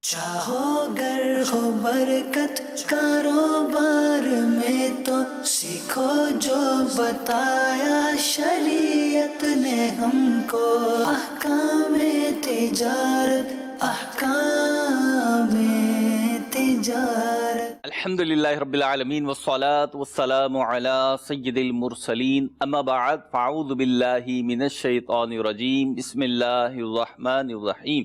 چاہو گر ہو برکت کاروبار میں تو سیکھو جو بتایا شریعت نے ہم کو، احکام تجارت، احکام تجارت۔ الحمدللہ رب العالمین والصلاة والسلام علی سید المرسلین، اما بعد فاعوذ باللہ من الشیطان الرجیم، بسم اللہ الرحمن الرحیم۔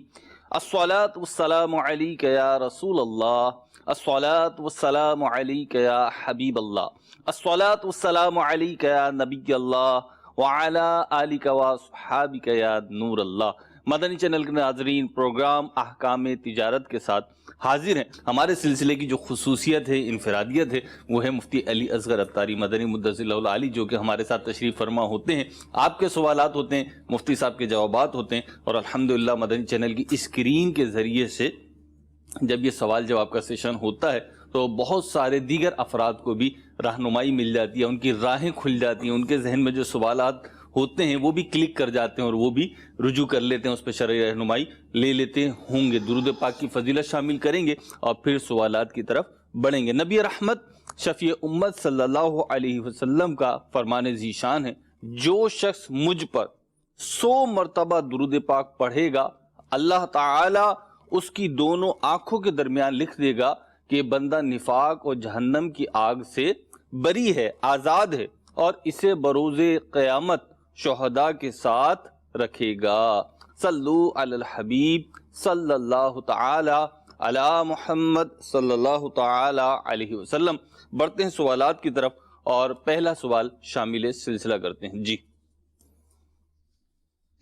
الصلاة والسلام علیک یا رسول اللہ، الصلاة والسلام علیک یا حبیب اللہ، الصلاة والسلام علیک یا نبی اللہ وعلی آلک واصحابک یا نور اللہ۔ مدنی چینل کے ناظرین، پروگرام احکام تجارت کے ساتھ حاضر ہیں۔ ہمارے سلسلے کی جو خصوصیت ہے، انفرادیت ہے، وہ ہے مفتی علی اصغر عطاری مدنی مدثر اللہ العالی، جو کہ ہمارے ساتھ تشریف فرما ہوتے ہیں۔ آپ کے سوالات ہوتے ہیں، مفتی صاحب کے جوابات ہوتے ہیں، اور الحمدللہ مدنی چینل کی اسکرین کے ذریعے سے جب یہ سوال جواب کا سیشن ہوتا ہے تو بہت سارے دیگر افراد کو بھی رہنمائی مل جاتی ہے، ان کی راہیں کھل جاتی ہیں، ان کے ذہن میں جو سوالات ہوتے ہیں وہ بھی کلک کر جاتے ہیں اور وہ بھی رجوع کر لیتے ہیں، اس پہ شرعی رہنمائی لے لیتے ہوں گے۔ درود پاک کی فضیلت شامل کریں گے اور پھر سوالات کی طرف بڑھیں گے۔ نبی رحمت شفیع امت صلی اللہ علیہ وسلم کا فرمان ذیشان ہے، جو شخص مجھ پر 100 مرتبہ درود پاک پڑھے گا، اللہ تعالی اس کی دونوں آنکھوں کے درمیان لکھ دے گا کہ یہ بندہ نفاق اور جہنم کی آگ سے بری ہے، آزاد ہے، اور اسے بروز قیامت شہداء کے ساتھ رکھے گا۔ صلو علی الحبیب صلی اللہ تعالی علی محمد صلی اللہ تعالی علیہ وسلم۔ بڑھتے ہیں سوالات کی طرف اور پہلا سوال شامل سلسلہ کرتے ہیں۔ جی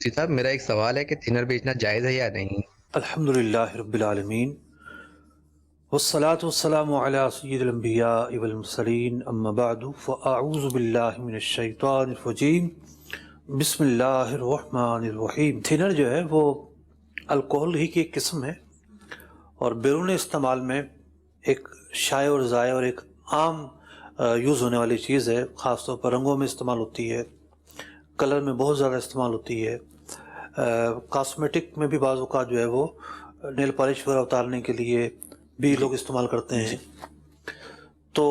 صاحب، میرا ایک سوال ہے کہ تھنر بیچنا جائز ہے یا نہیں؟ الحمدللہ رب العالمین، والصلاة والسلام علی سید الانبیاء والمرسلین، اما بعد فاعوذ باللہ من الشیطان الرجیم، بسم اللہ الرحمن الرحیم۔ تھنر جو ہے وہ الکوہل ہی کی ایک قسم ہے اور بیرون استعمال میں ایک شائع اور ضائع اور ایک عام یوز ہونے والی چیز ہے۔ خاص طور پر رنگوں میں استعمال ہوتی ہے، کلر میں بہت زیادہ استعمال ہوتی ہے، کاسمیٹک میں بھی بعض اوقات جو ہے وہ نیل پالش وغیرہ اتارنے کے لیے بھی لوگ استعمال کرتے ہیں۔ تو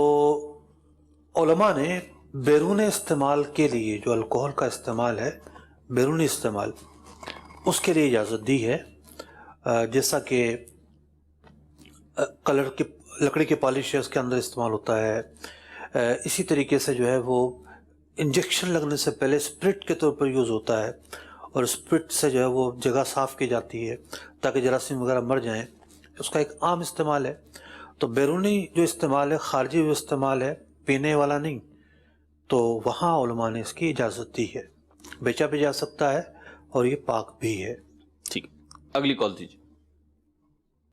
علماء نے بیرون استعمال کے لیے جو الکوہل کا استعمال ہے، بیرونی استعمال، اس کے لیے اجازت دی ہے، جیسا کہ کلر کی لکڑی کی پالش ہے، اس کے اندر استعمال ہوتا ہے۔ اسی طریقے سے جو ہے وہ انجیکشن لگنے سے پہلے اسپرٹ کے طور پر یوز ہوتا ہے، اور اسپرٹ سے جو ہے وہ جگہ صاف کی جاتی ہے تاکہ جراثیم وغیرہ مر جائیں، اس کا ایک عام استعمال ہے۔ تو بیرونی جو استعمال ہے، خارجی جو استعمال ہے، پینے والا نہیں، تو وہاں علماء نے اس کی اجازت دی ہے، بیچا بھی جا سکتا ہے اور یہ پاک بھی ہے۔ ٹھیک، اگلی کال دیجیے۔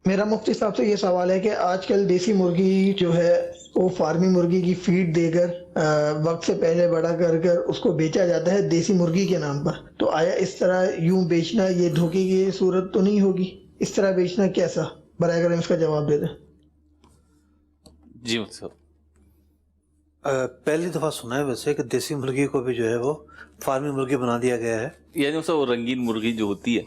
میرا مفتی صاحب سے یہ سوال ہے کہ آج کل دیسی مرغی جو ہے وہ فارمی مرغی کی فیڈ دے کر وقت سے پہلے بڑا کر کر اس کو بیچا جاتا ہے دیسی مرغی کے نام پر، تو آیا اس طرح یوں بیچنا یہ دھوکے کی صورت تو نہیں ہوگی؟ اس طرح بیچنا کیسا؟ برائے کرم اس کا جواب دے دیں۔ جی مفتی صاحب، پہلی دفعہ سنا ہے ویسے کہ دیسی مرغی کو بھی جو ہے وہ فارمی مرغی بنا دیا گیا ہے۔ یعنی وہ رنگین مرغی جو ہوتی ہے،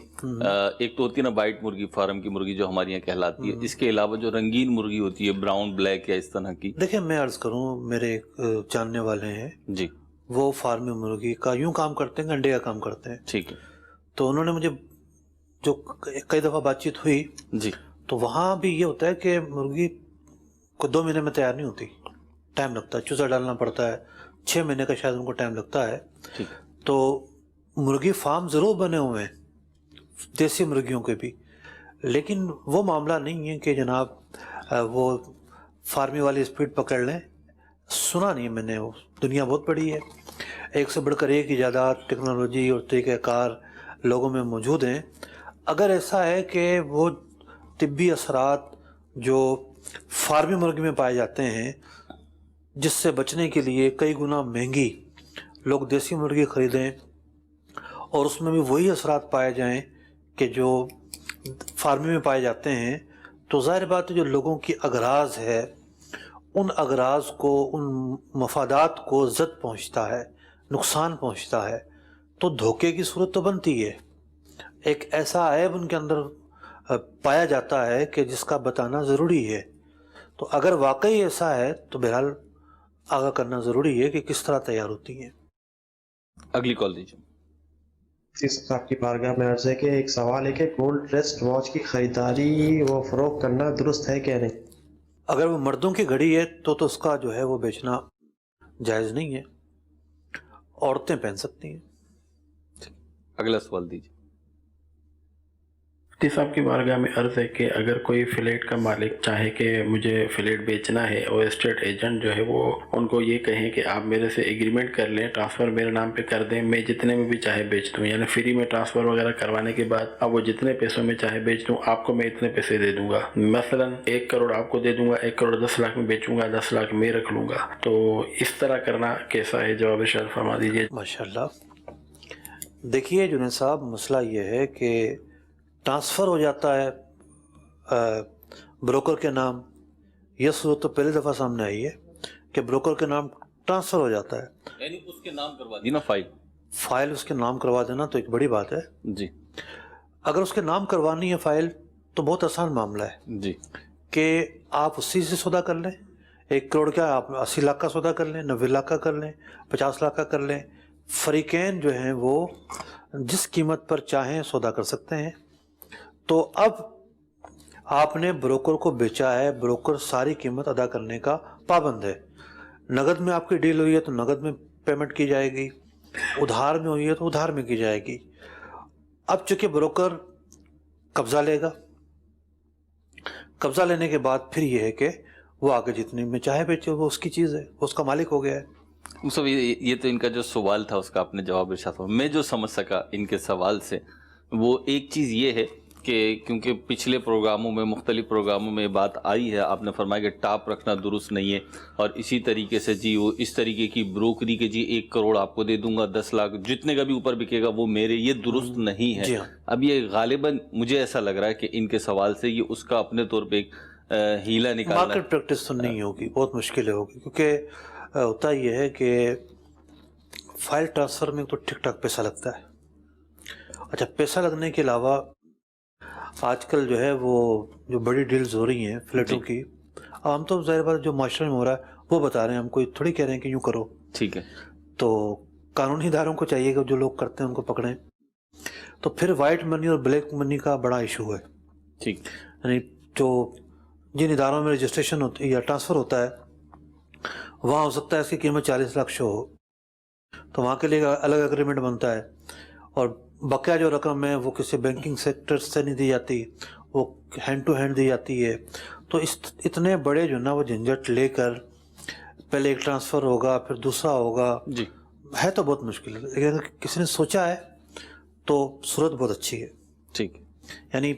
ایک تو ہوتی ہے نا وائٹ مرغی، فارم کی مرغی جو ہمارے یہاں کہلاتی ہے، اس کے علاوہ جو رنگین مرغی ہوتی ہے، براؤن، بلیک یا اس طرح کی۔ دیکھیں، میں عرض کروں، میرے ایک جاننے والے ہیں جی، وہ فارمی مرغی کا یوں کام کرتے ہیں، انڈے کا کام کرتے ہیں۔ ٹھیک ہے، تو انہوں نے مجھے جو کئی دفعہ بات چیت ہوئی، جی، تو وہاں بھی یہ ہوتا ہے کہ مرغی کو 2 مہینے میں تیار نہیں ہوتی، ٹائم لگتا ہے، چوزا ڈالنا پڑتا ہے، 6 مہینے کا شاید ان کو ٹائم لگتا ہے۔ ٹھیک، تو مرغی فارم ضرور بنے ہوئے ہیں دیسی مرغیوں کے بھی، لیکن وہ معاملہ نہیں ہے کہ جناب وہ فارمی والی اسپیڈ پکڑ لیں۔ سنا نہیں میں نے، وہ دنیا بہت بڑی ہے، ایک سے بڑھ کر ایک ایجادات، ٹیکنالوجی اور طریقہ کار لوگوں میں موجود ہیں۔ اگر ایسا ہے کہ وہ طبی اثرات جو فارمی مرغی میں پائے جاتے ہیں، جس سے بچنے کے لیے کئی گنا مہنگی لوگ دیسی مرغی خریدیں، اور اس میں بھی وہی اثرات پائے جائیں کہ جو فارمی میں پائے جاتے ہیں، تو ظاہر بات ہے جو لوگوں کی اغراض ہے، ان اغراض کو، ان مفادات کو زد پہنچتا ہے، نقصان پہنچتا ہے، تو دھوکے کی صورت تو بنتی ہے۔ ایک ایسا عیب ان کے اندر پایا جاتا ہے کہ جس کا بتانا ضروری ہے. تو اگر واقعی ایسا ہے تو بہرحال آگاہ کرنا ضروری ہے کہ کس طرح تیار ہوتی ہیں. اگلی کال دیجیے. صاحب کی بارگاہ میں عرض ہے کہ ایک سوال ہے کہ گولڈ ریسٹ واچ کی خریداری و فروخت کرنا درست ہے کہ نہیں؟ اگر وہ مردوں کی گھڑی ہے تو اس کا جو ہے وہ بیچنا جائز نہیں ہے، عورتیں پہن سکتی ہیں. اگلا سوال دیجیے. مفتی صاحب کی بارگاہ میں عرض ہے کہ اگر کوئی فلیٹ کا مالک چاہے کہ مجھے فلیٹ بیچنا ہے اور اسٹیٹ ایجنٹ جو ہے وہ ان کو یہ کہیں کہ آپ میرے سے ایگریمنٹ کر لیں، ٹرانسفر میرے نام پہ کر دیں، میں جتنے میں بھی چاہے بیچ دوں، یعنی فری میں ٹرانسفر وغیرہ کروانے کے بعد اب وہ جتنے پیسوں میں چاہے بیچ دوں، آپ کو میں اتنے پیسے دے دوں گا، مثلا 1 کروڑ آپ کو دے دوں گا، 1 کروڑ 10 لاکھ میں بیچوں گا، 10 لاکھ میں رکھ لوں گا، تو اس طرح کرنا کیسا ہے؟ جواب ارشاد فرما دیجیے. ماشاءاللہ. دیکھیے جنید صاحب، مسئلہ یہ ہے کہ ٹرانسفر ہو جاتا ہے بروکر کے نام. یہ صورت تو پہلی دفعہ سامنے آئی ہے کہ بروکر کے نام ٹرانسفر ہو جاتا ہے، یعنی اس کے نام کروا دی نا فائل اس کے نام کروا دینا تو ایک بڑی بات ہے. جی. اگر اس کے نام کروانی ہے فائل تو بہت آسان معاملہ ہے جی کہ آپ اسی سے سودا کر لیں. 1 کروڑ کیا آپ 80 لاکھ کا سودا کر لیں، 90 لاکھ کا کر لیں، 50 لاکھ کا کر لیں. فریقین جو ہیں وہ جس قیمت پر چاہیں سودا کر سکتے ہیں. تو اب آپ نے بروکر کو بیچا ہے، بروکر ساری قیمت ادا کرنے کا پابند ہے. نقد میں آپ کی ڈیل ہوئی ہے تو نقد میں پیمنٹ کی جائے گی، ادھار میں ہوئی ہے تو ادھار میں کی جائے گی. اب چونکہ بروکر قبضہ لے گا، قبضہ لینے کے بعد پھر یہ ہے کہ وہ آگے جتنے میں چاہے بیچے، وہ اس کی چیز ہے، وہ اس کا مالک ہو گیا ہے. مصطفیٰ، یہ تو ان کا جو سوال تھا اس کا آپ نے جواب ارشاد فرمایا. میں جو سمجھ سکا ان کے سوال سے وہ ایک چیز یہ ہے کہ کیونکہ پچھلے پروگراموں میں، مختلف پروگراموں میں بات آئی ہے، آپ نے فرمایا کہ ٹاپ رکھنا درست نہیں ہے، اور اسی طریقے سے جی وہ اس طریقے کی بروکری کے جی 1 کروڑ آپ کو دے دوں گا، 10 لاکھ جتنے کا بھی اوپر بکے گا وہ میرے، یہ درست نہیں ہے. جی ہاں. اب یہ غالباً مجھے ایسا لگ رہا ہے کہ ان کے سوال سے یہ اس کا اپنے طور پہ ایک ہیلا نکالنا. مارکیٹ پریکٹس تو نہیں ہوگی، بہت مشکل ہوگی، کیونکہ ہوتا یہ ہے کہ فائل ٹرانسفر میں تو ٹھیک ٹھاک پیسہ لگتا ہے. اچھا، پیسہ لگنے کے علاوہ آج کل جو ہے وہ جو بڑی ڈیلز ہو رہی ہیں فلیٹوں کی، اب ہم تو ظاہر بات جو معاشرے میں ہو رہا ہے وہ بتا رہے ہیں، ہم کوئی تھوڑی کہہ رہے ہیں کہ یوں کرو. ٹھیک ہے. تو قانونی اداروں کو چاہیے کہ جو لوگ کرتے ہیں ان کو پکڑیں. تو پھر وائٹ منی اور بلیک منی کا بڑا ایشو ہے. ٹھیک. یعنی جو جن اداروں میں رجسٹریشن ہوتی ہے یا ٹرانسفر ہوتا ہے وہاں ہو سکتا ہے اس کی قیمت 40 لاکھ شو ہو، تو وہاں کے لیے الگ اگریمنٹ بنتا ہے، اور بقیہ جو رقم ہے وہ کسی بینکنگ سیکٹر سے نہیں دی جاتی، وہ ہینڈ ٹو ہینڈ دی جاتی ہے. تو اتنے بڑے جو نا وہ جھنجھٹ لے کر پہلے ایک ٹرانسفر ہوگا پھر دوسرا ہوگا، جی ہے تو بہت مشکل ہے. لیکن اگر کسی نے سوچا ہے تو صورت بہت اچھی ہے. ٹھیک. یعنی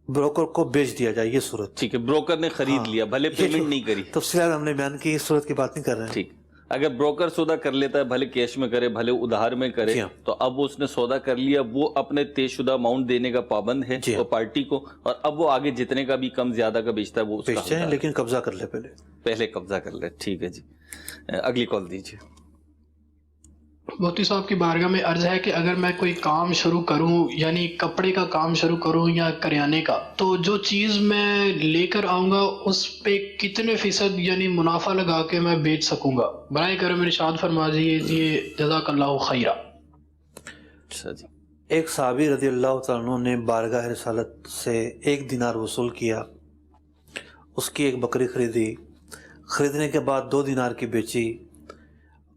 بروکر کو بیچ دیا جائے، یہ صورت ٹھیک ہے. بروکر نے خرید لیا، بھلے پیمنٹ نہیں کری. تفصیلات ہم نے بیان کی، اس صورت کی بات نہیں کر رہے ہیں. ٹھیک. اگر بروکر سودا کر لیتا ہے، بھلے کیش میں کرے بھلے ادھار میں کرے، تو اب اس نے سودا کر لیا، وہ اپنے طے شدہ اماؤنٹ دینے کا پابند ہے وہ پارٹی کو، اور اب وہ آگے جتنے کا بھی کم زیادہ کا بیچتا ہے وہ اس کا بیچتے ہیں، لیکن قبضہ کر لے پہلے قبضہ کر لے. ٹھیک ہے جی. اگلی کال دیجیے. مفتی صاحب کی بارگاہ میں عرض ہے کہ اگر میں کوئی کام شروع کروں، یعنی کپڑے کا کام شروع کروں یا کریانے کا، تو جو چیز میں لے کر آؤں گا اس پہ کتنے فیصد یعنی منافع لگا کے میں بیچ سکوں گا؟ برائے کرم ارشاد فرما دیجیے، جزاک اللہ خیرہ. اچھا جی. ایک صحابی رضی اللہ تعالیٰ عنہ نے بارگاہ رسالت سے 1 دینار وصول کیا، اس کی ایک بکری خریدی، خریدنے کے بعد 2 دینار کی بیچی،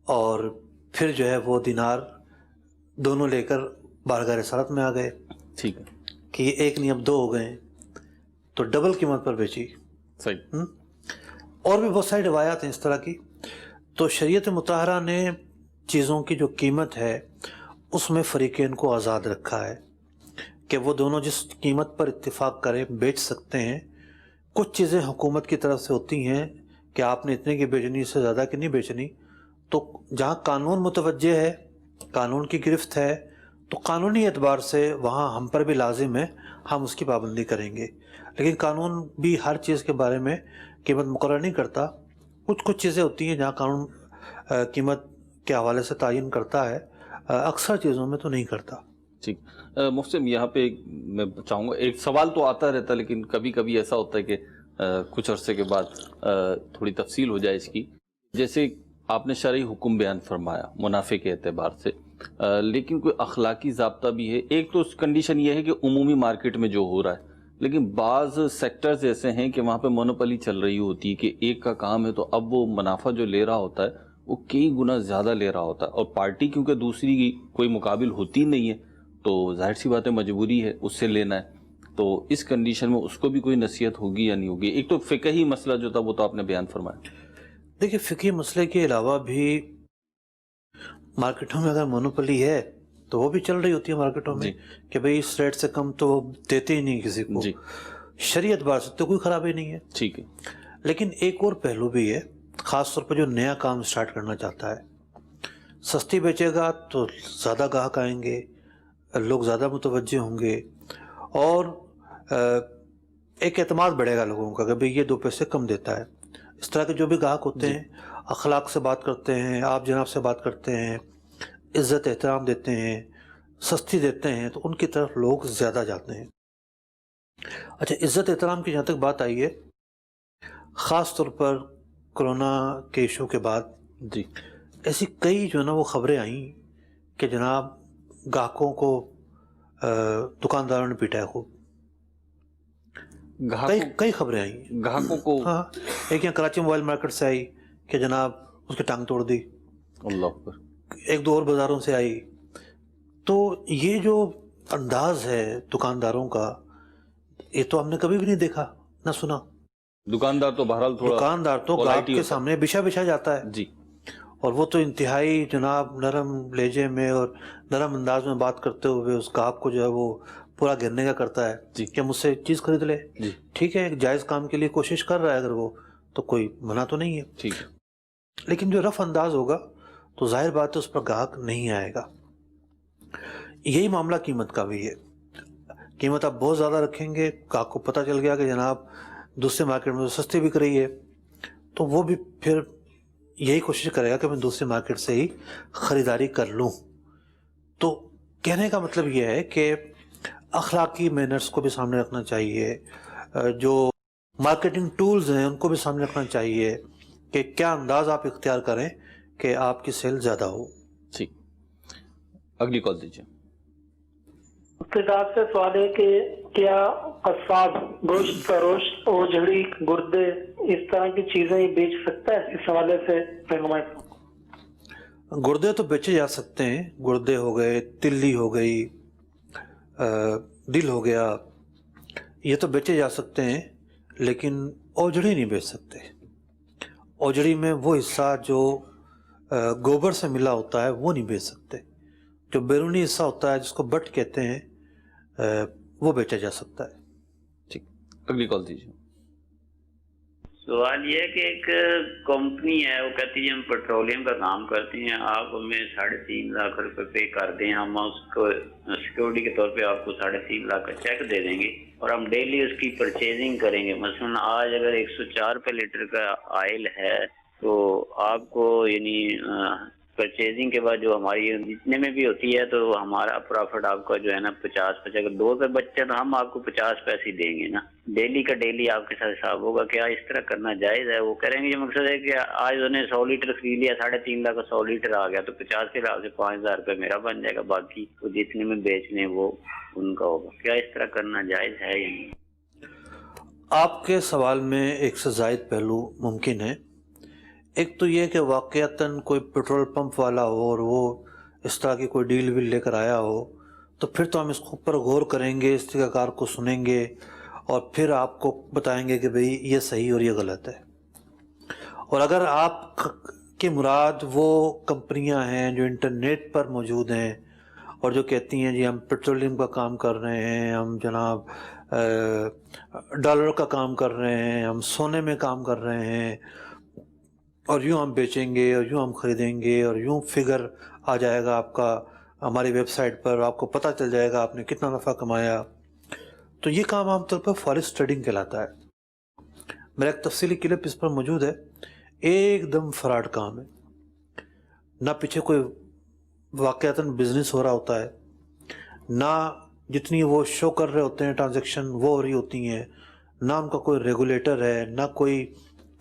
اور پھر جو ہے وہ دینار دونوں لے کر بارگاہ رسالت میں آ گئے. ٹھیک ہے. کہ یہ 1 نہیں اب 2 ہو گئے، تو ڈبل قیمت پر بیچی. صحیح. اور بھی بہت ساری روایات ہیں اس طرح کی. تو شریعت مطہرہ نے چیزوں کی جو قیمت ہے اس میں فریقین کو آزاد رکھا ہے کہ وہ دونوں جس قیمت پر اتفاق کریں بیچ سکتے ہیں. کچھ چیزیں حکومت کی طرف سے ہوتی ہیں کہ آپ نے اتنے کی بیچنی، اس سے زیادہ کی نہیں بیچنی. تو جہاں قانون متوجہ ہے، قانون کی گرفت ہے، تو قانونی اعتبار سے وہاں ہم پر بھی لازم ہے، ہم اس کی پابندی کریں گے. لیکن قانون بھی ہر چیز کے بارے میں قیمت مقرر نہیں کرتا. کچھ چیزیں ہوتی ہیں جہاں قانون قیمت کے حوالے سے تعین کرتا ہے، اکثر چیزوں میں تو نہیں کرتا. ٹھیک. محسن یہاں پہ میں چاہوں گا، ایک سوال تو آتا رہتا ہے لیکن کبھی کبھی ایسا ہوتا ہے کہ کچھ عرصے کے بعد تھوڑی تفصیل ہو جائے اس کی. جیسے آپ نے شرعی حکم بیان فرمایا منافع کے اعتبار سے، لیکن کوئی اخلاقی ضابطہ بھی ہے. ایک تو کنڈیشن یہ ہے کہ عمومی مارکیٹ میں جو ہو رہا ہے، لیکن بعض سیکٹرز ایسے ہیں کہ وہاں پہ مونوپلی چل رہی ہوتی ہے کہ ایک کا کام ہے تو اب وہ منافع جو لے رہا ہوتا ہے وہ کئی گنا زیادہ لے رہا ہوتا ہے، اور پارٹی کیونکہ دوسری کی کوئی مقابل ہوتی نہیں ہے تو ظاہر سی بات ہے مجبوری ہے اس سے لینا ہے. تو اس کنڈیشن میں اس کو بھی کوئی نصیحت ہوگی یا نہیں ہوگی؟ ایک تو فقہی مسئلہ جو تھا وہ تو آپ نے بیان فرمایا. دیکھیے فقہی مسئلے کے علاوہ بھی مارکیٹوں میں اگر مونوپلی ہے تو وہ بھی چل رہی ہوتی ہے مارکیٹوں میں کہ بھئی اس ریٹ سے کم تو وہ دیتے ہی نہیں کسی کو. شریعت بار سے تو کوئی خرابی نہیں ہے. ٹھیک ہے. لیکن ایک اور پہلو بھی ہے، خاص طور پر جو نیا کام سٹارٹ کرنا چاہتا ہے، سستی بیچے گا تو زیادہ گاہک آئیں گے، لوگ زیادہ متوجہ ہوں گے، اور ایک اعتماد بڑھے گا لوگوں کا کہ بھئی یہ 2 پیسے کم دیتا ہے. اس طرح کے جو بھی گاہک ہوتے ہیں اخلاق سے بات کرتے ہیں، آپ جناب سے بات کرتے ہیں، عزت احترام دیتے ہیں، سستی دیتے ہیں، تو ان کی طرف لوگ زیادہ جاتے ہیں. اچھا، عزت احترام کی جہاں تک بات آئی ہے، خاص طور پر کرونا کے ایشو کے بعد ایسی کئی جو ہے نا وہ خبریں آئیں کہ جناب گاہکوں کو دکانداروں نے پیٹا ہے خوب. کئی خبریں آئیں گاہکوں کو. ہاں، ایک یہاں کراچی موبائل مارکیٹ سے آئی کہ جناب اس کی ٹانگ توڑ دی. اللہ اکبر. 1-2 اور بازاروں سے آئی. تو یہ جو انداز ہے دکانداروں کا، یہ تو ہم نے کبھی بھی نہیں دیکھا نہ سنا. دکاندار تو بہرحال تھوڑا دکاندار تو گاہک کے سامنے بچھا جاتا ہے جی، اور وہ تو انتہائی جناب نرم لہجے میں اور نرم انداز میں بات کرتے ہوئے اس گاہک کو جو ہے وہ پورا گھیرنے کا کرتا ہے کہ مجھ سے چیز خرید لے. ٹھیک ہے، ایک جائز کام کے لیے کوشش کر رہا ہے اگر وہ، تو کوئی منع تو نہیں ہے. ٹھیک ہے. لیکن جو رف انداز ہوگا تو ظاہر بات ہے اس پر گاہک نہیں آئے گا. یہی معاملہ قیمت کا بھی ہے. قیمت آپ بہت زیادہ رکھیں گے، گاہک کو پتہ چل گیا کہ جناب دوسرے مارکیٹ میں تو سستی بک رہی ہے، تو وہ بھی پھر یہی کوشش کرے گا کہ میں دوسرے مارکیٹ سے ہی خریداری کر لوں. تو کہنے کا مطلب یہ ہے کہ اخلاقی مینرز کو بھی سامنے رکھنا چاہیے، جو مارکیٹنگ ٹولز ہیں ان کو بھی سامنے رکھنا چاہیے کہ کیا انداز آپ اختیار کریں کہ آپ کی سیل زیادہ ہو. ٹھیک، اگلی کال دیجیے. ابتدا سے سوال ہے کہ کیا قصاب گوشت فروش اور جھڑی گردے اس طرح کی چیزیں بیچ سکتا ہے؟ اس حوالے سے گردے تو بیچے جا سکتے ہیں، گردے ہو گئے، تلی ہو گئی، دل ہو گیا، یہ تو بیچے جا سکتے ہیں، لیکن اوجڑی نہیں بیچ سکتے. اوجڑی میں وہ حصہ جو گوبر سے ملا ہوتا ہے وہ نہیں بیچ سکتے. جو بیرونی حصہ ہوتا ہے جس کو بٹ کہتے ہیں وہ بیچا جا سکتا ہے. ٹھیک، اگلی کال دیجیے. سوال یہ ہے کہ ایک کمپنی ہے، وہ کہتی ہے ہم پیٹرولیم کا کام کرتے ہیں، آپ ہمیں 3.5 لاکھ روپے پے کر دیں، ہم اس کو سیکورٹی کے طور پہ آپ کو 3.5 لاکھ کا چیک دے دیں گے اور ہم ڈیلی اس کی پرچیزنگ کریں گے. مثلا آج اگر 104 روپے لیٹر کا آئل ہے تو آپ کو یعنی پرچیزنگ کے بعد جو ہماری جتنے میں بھی ہوتی ہے تو ہمارا پروفٹ آپ کا جو ہے نا 50 اگر 2 روپے بچے تو ہم آپ کو 50 پیسے دیں گے نا. ڈیلی کا ڈیلی آپ کے ساتھ حساب ہوگا. کیا اس طرح کرنا جائز ہے؟ وہ کہہ رہے ہیں کہ مقصد ہے کہ آج انہوں نے 100 لیٹر خرید لیا، 3.5 لاکھ کا 100 لیٹر آ گیا تو 50 کے حساب سے 5,000 روپے میرا بن جائے گا، باقی وہ جتنے میں بیچ لیں وہ ان کا ہوگا. کیا اس طرح کرنا جائز ہے یا نہیں؟ آپ کے سوال میں ایک سے زائد پہلو ممکن ہے. ایک تو یہ کہ واقعتاً کوئی پیٹرول پمپ والا ہو اور وہ اس طرح کی کوئی ڈیل ویل لے کر آیا ہو تو پھر تو ہم اس پر غور کریں گے، اس طریقہ کار کو سنیں گے اور پھر آپ کو بتائیں گے کہ بھئی یہ صحیح اور یہ غلط ہے. اور اگر آپ کی مراد وہ کمپنیاں ہیں جو انٹرنیٹ پر موجود ہیں اور جو کہتی ہیں جی ہم پیٹرولیم کا کام کر رہے ہیں، ہم جناب ڈالر کا کام کر رہے ہیں، ہم سونے میں کام کر رہے ہیں اور یوں ہم بیچیں گے اور یوں ہم خریدیں گے اور یوں فگر آ جائے گا آپ کا ہماری ویب سائٹ پر، آپ کو پتہ چل جائے گا آپ نے کتنا نفع کمایا، تو یہ کام عام طور پر فالس ٹریڈنگ کہلاتا ہے. میرا ایک تفصیلی کلپ اس پر موجود ہے. ایک دم فراڈ کام ہے، نہ پیچھے کوئی واقعتاً بزنس ہو رہا ہوتا ہے، نہ جتنی وہ شو کر رہے ہوتے ہیں ٹرانزیکشن وہ ہو رہی ہوتی ہیں، نہ ان کا کوئی ریگولیٹر ہے، نہ کوئی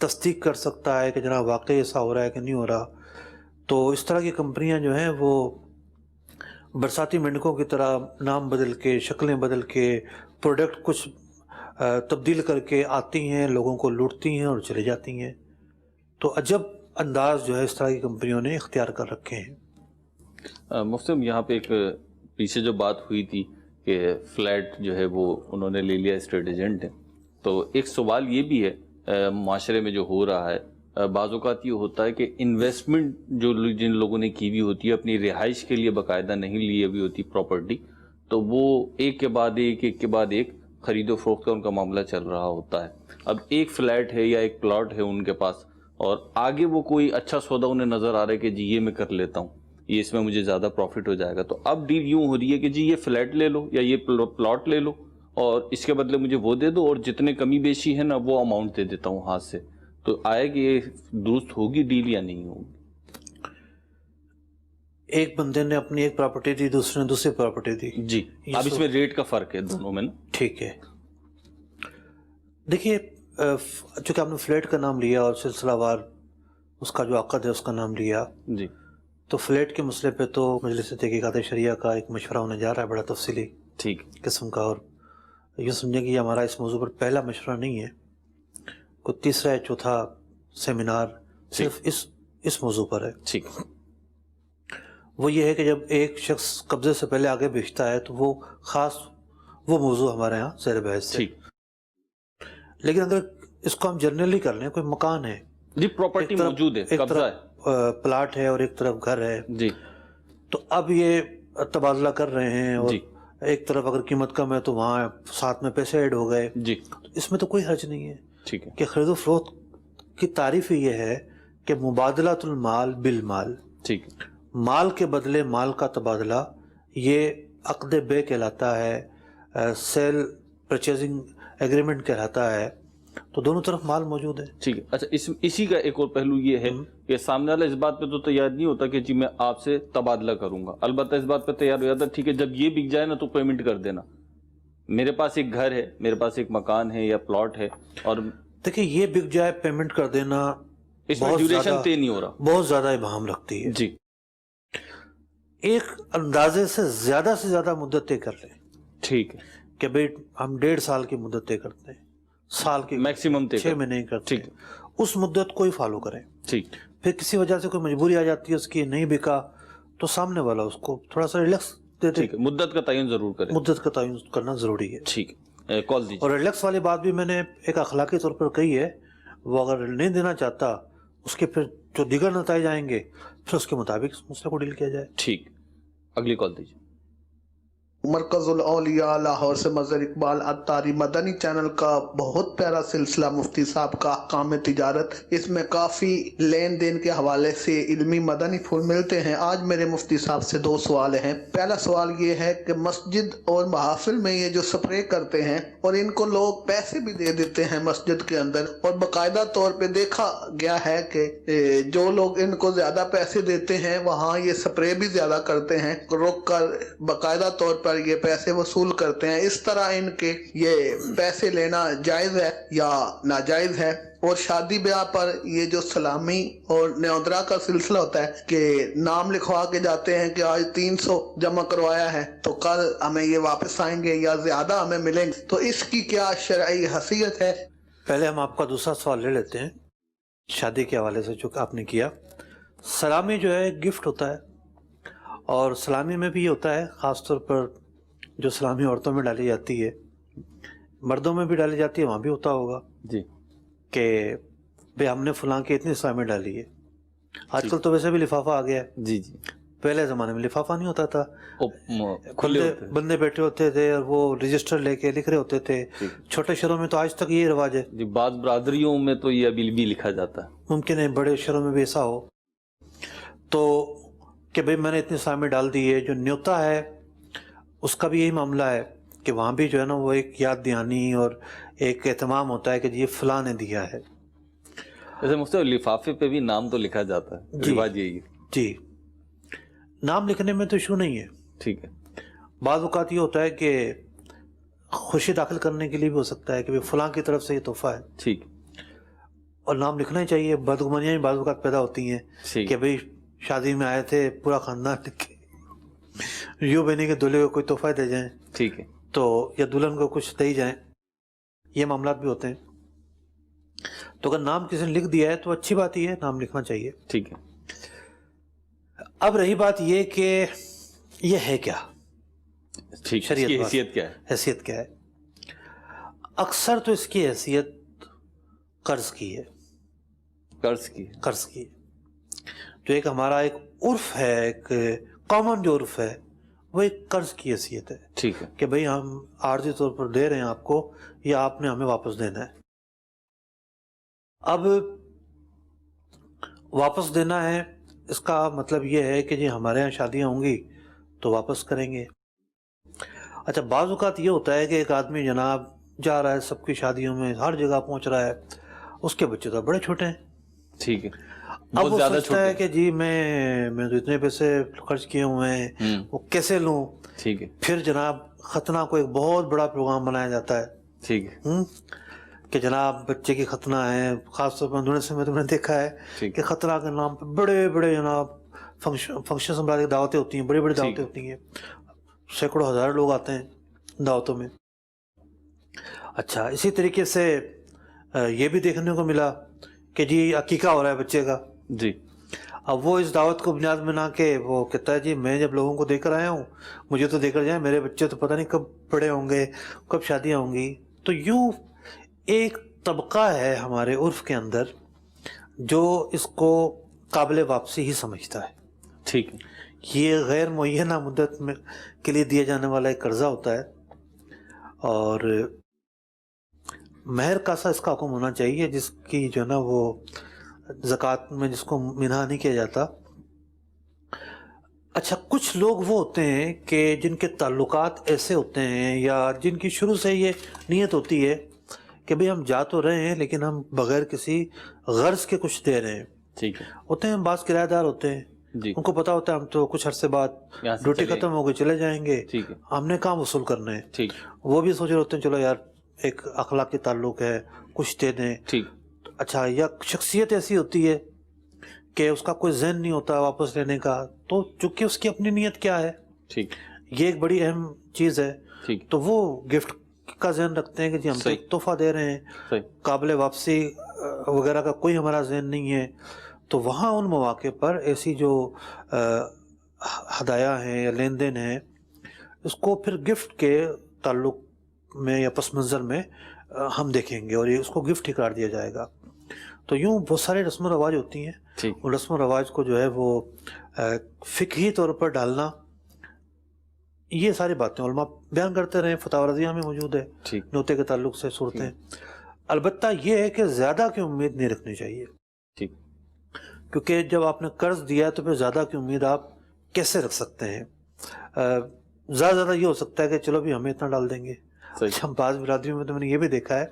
تصدیق کر سکتا ہے کہ جناب واقعی ایسا ہو رہا ہے کہ نہیں ہو رہا. تو اس طرح کی کمپنیاں جو ہیں وہ برساتی مینڈکوں کی طرح نام بدل کے، شکلیں بدل کے، پروڈکٹ کچھ تبدیل کر کے آتی ہیں، لوگوں کو لوٹتی ہیں اور چلے جاتی ہیں. تو عجب انداز جو ہے اس طرح کی کمپنیوں نے اختیار کر رکھے ہیں. مفتی صاحب یہاں پہ ایک پیچھے جو بات ہوئی تھی کہ فلیٹ جو ہے وہ انہوں نے لے لیا اسٹیٹ ایجنٹ ہے، تو ایک سوال یہ بھی ہے معاشرے میں جو ہو رہا ہے، بعض اوقات یہ ہوتا ہے کہ انویسٹمنٹ جو جن لوگوں نے کی ہوئی ہوتی ہے اپنی رہائش کے لیے باقاعدہ نہیں لی ہوئی ہوتی پراپرٹی، تو وہ ایک کے بعد ایک خرید و فروخت کا ان کا معاملہ چل رہا ہوتا ہے. اب ایک فلیٹ ہے یا ایک پلاٹ ہے ان کے پاس، اور آگے وہ کوئی اچھا سودا انہیں نظر آ رہا ہے کہ جی یہ میں کر لیتا ہوں، یہ اس میں مجھے زیادہ پروفٹ ہو جائے گا. تو اب ڈیل یوں ہو رہی ہے کہ جی یہ فلیٹ لے لو یا یہ پلاٹ لے لو اور اس کے بدلے مجھے وہ دے دو، اور جتنے کمی بیشی ہے نا وہ اماؤنٹ دے دیتا ہوں ہاتھ سے. تو آئے کہ یہ درست ہوگی ڈیل یا نہیں ہوگی؟ ایک بندے نے اپنی ایک پراپرٹی دی، دوسرے نے دوسری پراپرٹی دی. جی اب اس میں ریٹ کا فرق ہے دونوں میں نا. ٹھیک ہے. دیکھیے چونکہ آپ نے فلیٹ کا نام لیا اور سلسلہ وار اس کا جو عقد ہے اس کا نام لیا، جی تو فلیٹ کے مسئلے پہ تو مجلس تحقیقات شریعہ کا ایک مشورہ ہونے جا رہا ہے بڑا تفصیلی ٹھیک قسم کا. اور یہ سمجھیں کہ یہ ہمارا اس موضوع پر پہلا مشورہ نہیں ہے، کوئی تیسرا یا چوتھا سیمینار صرف اس موضوع پر ہے. ٹھیک. وہ یہ ہے کہ جب ایک شخص قبضے سے پہلے آگے بیچتا ہے تو وہ خاص وہ موضوع ہمارے ہاں زیر بحث ہے. ٹھیک. لیکن اگر اس کو ہم جنرلی کر لیں، کوئی مکان ہے جی پراپرٹی موجود ہے، ایک قبضہ ہے، طرف پلاٹ ہے اور ایک طرف گھر ہے جی، تو اب یہ تبادلہ کر رہے ہیں اور جی ایک طرف اگر قیمت کم ہے تو وہاں ساتھ میں پیسے ایڈ ہو گئے. جی اس میں تو کوئی حرج نہیں ہے. ٹھیک ہے. کہ خرید و فروخت کی تعریف ہی یہ ہے کہ مبادلۃ المال بالمال، ٹھیک ہے، مال کے بدلے مال کا تبادلہ، یہ عقد بے کہلاتا ہے، سیل پرچیزنگ ایگریمنٹ کہلاتا ہے. تو دونوں طرف مال موجود ہے. ٹھیک ہے. اچھا اسی کا ایک اور پہلو یہ ہے کہ سامنے والا اس بات پہ تو تیار نہیں ہوتا کہ جی میں آپ سے تبادلہ کروں گا، البتہ اس بات پہ تیار ہو جاتا ہے ٹھیک ہے جب یہ بک جائے نا تو پیمنٹ کر دینا. میرے پاس ایک گھر ہے، میرے پاس ایک مکان ہے یا پلاٹ ہے، اور دیکھیں یہ بک جائے پیمنٹ کر دینا اس میں ڈیوریشن طے نہیں ہو رہا، بہت زیادہ ابہام رکھتی ہے. جی ایک اندازے سے زیادہ مدت طے کر لیں. ٹھیک ہے کہ بھئی ہم 1.5 سال کی مدت طے کرتے ہیں، سال کی میکسیمم طے 6 مہینے کرتے ٹھیک ہیں. اس مدت کو ہی فالو کریں. ٹھیک. پھر کسی وجہ سے کوئی مجبوری آ جاتی ہے اس کی نہیں بکا تو سامنے والا اس کو تھوڑا سا ریلیکس دے دے. ٹھیک ہے. مدت کا تعین ضرور کریں. مدت کا تعین کرنا ضروری ہے. ٹھیک ہے. کال دیجیے. اور ریلیکس والی بات بھی میں نے ایک اخلاقی طور پر کہی ہے، وہ اگر نہیں دینا چاہتا اس کے پھر جو دیگر نتائج آئیں گے پھر اس کے مطابق مسئلے کو ڈیل کیا جائے. ٹھیک. اگلی کال دیجیے. مرکز الاولیاء لاہور سے مظہر اقبال اتاری، مدنی چینل کا بہت پیارا سلسلہ مفتی صاحب کا احکام تجارت، اس میں کافی لین دین کے حوالے سے علمی مدنی پھول ملتے ہیں. آج میرے مفتی صاحب سے 2 سوال ہیں. پہلا سوال یہ ہے کہ مسجد اور محافل میں یہ جو سپرے کرتے ہیں اور ان کو لوگ پیسے بھی دے دیتے ہیں مسجد کے اندر، اور باقاعدہ طور پہ دیکھا گیا ہے کہ جو لوگ ان کو زیادہ پیسے دیتے ہیں وہاں یہ سپرے بھی زیادہ کرتے ہیں، روک کر باقاعدہ طور پر یہ پیسے وصول کرتے ہیں. اس طرح ان کے یہ پیسے لینا جائز ہے یا ناجائز ہے؟ اور شادی بیاہ پر یہ جو سلامی اور نیودرا کا سلسلہ ہوتا ہے کہ نام لکھوا کے جاتے ہیں کہ آج 300 جمع کروایا ہے تو کل ہمیں یہ واپس آئیں گے یا زیادہ ہمیں ملیں گے، تو اس کی کیا شرعی حیثیت ہے؟ پہلے ہم آپ کا دوسرا سوال لے لیتے ہیں شادی کے حوالے سے جو آپ نے کیا. سلامی جو ہے گفٹ ہوتا ہے، اور سلامی میں بھی یہ ہوتا ہے خاص طور پر جو سلامی عورتوں میں ڈالی جاتی ہے، مردوں میں بھی ڈالی جاتی ہے، وہاں بھی ہوتا ہوگا جی کہ بھئی ہم نے فلاں کی اتنی سلامی ڈالی ہے. آج کل تو ویسے بھی لفافہ آ گیا ہے. جی جی. پہلے زمانے میں لفافہ نہیں ہوتا تھا، کھلے بندے بیٹھے ہوتے تھے اور وہ رجسٹر لے کے لکھ رہے ہوتے تھے. چھوٹے شہروں میں تو آج تک یہ رواج ہے. جی بعض برادریوں میں تو یہ ابھی بھی لکھا جاتا ہے. ممکن ہے بڑے شہروں میں بھی ایسا ہو تو کہ بھئی میں نے اتنی سلامی ڈال دی ہے. جو نیوتا ہے اس کا بھی یہی معاملہ ہے کہ وہاں بھی جو ہے نا وہ ایک یاد دہانی اور ایک اہتمام ہوتا ہے کہ یہ فلاں نے دیا ہے. جیسے مفتی لفافے پہ بھی نام تو لکھا جاتا ہے، رواج یہی ہے. جی نام لکھنے میں تو ایشو نہیں ہے. ٹھیک ہے. بعض اوقات یہ ہوتا ہے کہ خوشی داخل کرنے کے لیے بھی ہو سکتا ہے کہ فلاں کی طرف سے یہ تحفہ ہے، ٹھیک، اور نام لکھنا ہی چاہیے. بدگمانیاں بھی بعض اوقات پیدا ہوتی ہیں کہ بھئی شادی میں آئے تھے پورا خاندان لکھے، یوں بہنی کے دولہے کو کوئی تحفہ دے جائیں، ٹھیک ہے، تو یا دلہن کو کچھ دے ہی جائیں. یہ معاملات بھی ہوتے ہیں. تو اگر نام کسی نے لکھ دیا ہے تو اچھی بات ہی ہے، نام لکھنا چاہیے. ٹھیک ہے. اب رہی بات یہ کہ یہ ہے کیا، ٹھیک، شریعت کی بات. حیثیت کیا ہے؟ حیثیت کیا ہے؟ اکثر تو اس کی حیثیت قرض کی ہے. قرض کی، قرض کی جو ایک ہمارا ایک عرف ہے، ایک کامن جو عرف ہے وہ ایک قرض کی حیثیت ہے. ٹھیک ہے، کہ بھئی ہم عارضی طور پر دے رہے ہیں آپ کو، یا آپ نے ہمیں واپس دینا ہے. اب واپس دینا ہے اس کا مطلب یہ ہے کہ جی ہمارے ہاں شادیاں ہوں گی تو واپس کریں گے. اچھا بعض اوقات یہ ہوتا ہے کہ ایک آدمی جناب جا رہا ہے سب کی شادیوں میں، ہر جگہ پہنچ رہا ہے، اس کے بچے تو بڑے چھوٹے ہیں. ٹھیک ہے، اب وہ سوچتا ہے کہ جی میں تو اتنے پیسے خرچ کیے ہوئے ہیں، وہ کیسے لوں. ٹھیک ہے، پھر جناب ختنہ کو ایک بہت بڑا پروگرام بنایا جاتا ہے. ٹھیک ہے، کہ جناب بچے کی ختنہ ہے، خاص طور پر انڈونیشیا میں تم نے دیکھا ہے کہ ختنہ کے نام پہ بڑے بڑے جناب فنکشن سنبھال دعوتیں ہوتی ہیں، بڑی بڑی دعوتیں ہوتی ہیں، سینکڑوں ہزار لوگ آتے ہیں دعوتوں میں. اچھا اسی طریقے سے یہ بھی دیکھنے کو ملا کہ جی عقیقہ ہو رہا ہے بچے کا. جی. اب وہ اس دعوت کو بنیاد بنا کے وہ کہتا ہے جی میں جب لوگوں کو دے کر آیا ہوں مجھے تو دے کر جائیں، میرے بچے تو پتہ نہیں کب بڑے ہوں گے، کب شادیاں ہوں گی. تو یوں ایک طبقہ ہے ہمارے عرف کے اندر جو اس کو قابل واپسی ہی سمجھتا ہے. ٹھیک ہے، یہ غیر معینہ مدت میں کے لیے دیا جانے والا ایک قرضہ ہوتا ہے، اور مہر کا سا اس کا حکم ہونا چاہیے جس کی جو ہے نا وہ زکوٰۃ میں جس کو منع نہیں کیا جاتا. اچھا کچھ لوگ وہ ہوتے ہیں کہ جن کے تعلقات ایسے ہوتے ہیں یا جن کی شروع سے یہ نیت ہوتی ہے کہ بھئی ہم جا تو رہے ہیں لیکن ہم بغیر کسی غرض کے کچھ دے رہے ہیں. ٹھیک ہے، ہوتے ہیں بعض کرایہ دار ہوتے ہیں، ان کو پتا ہوتا ہے ہم تو کچھ عرصے بعد ڈیوٹی ختم ہو گئی چلے جائیں گے، ہم نے کام وصول کرنا ہے. وہ بھی سوچ رہے ہوتے ہیں چلو یار ایک اخلاقی تعلق ہے کچھ دے دیں. اچھا یا شخصیت ایسی ہوتی ہے کہ اس کا کوئی ذہن نہیں ہوتا واپس لینے کا، تو چونکہ اس کی اپنی نیت کیا ہے، یہ ایک بڑی اہم چیز ہے. تو وہ گفٹ کا ذہن رکھتے ہیں کہ جی ہم تو ایک تحفہ دے رہے ہیں، قابل واپسی وغیرہ کا کوئی ہمارا ذہن نہیں ہے. تو وہاں ان مواقع پر ایسی جو ہدایہ ہیں یا لین دین ہیں اس کو پھر گفٹ کے تعلق میں یا پس منظر میں ہم دیکھیں گے اور یہ اس کو گفٹ ہی قرار دیا جائے گا. تو یوں بہت سارے رسم و رواج ہوتی ہیں، ان رسم و رواج کو جو ہے وہ فقہی طور پر ڈالنا، یہ ساری باتیں علماء بیان کرتے رہے، فتاوی رضیہ میں موجود ہے نوتے کے تعلق سے صورتیں. البتہ یہ ہے کہ زیادہ کی امید نہیں رکھنی چاہیے، کیونکہ جب آپ نے قرض دیا تو پھر زیادہ کی امید آپ کیسے رکھ سکتے ہیں. زیادہ یہ ہو سکتا ہے کہ چلو بھی ہمیں اتنا ڈال دیں گے. ہم بعض برادریوں میں تو میں نے یہ بھی دیکھا ہے،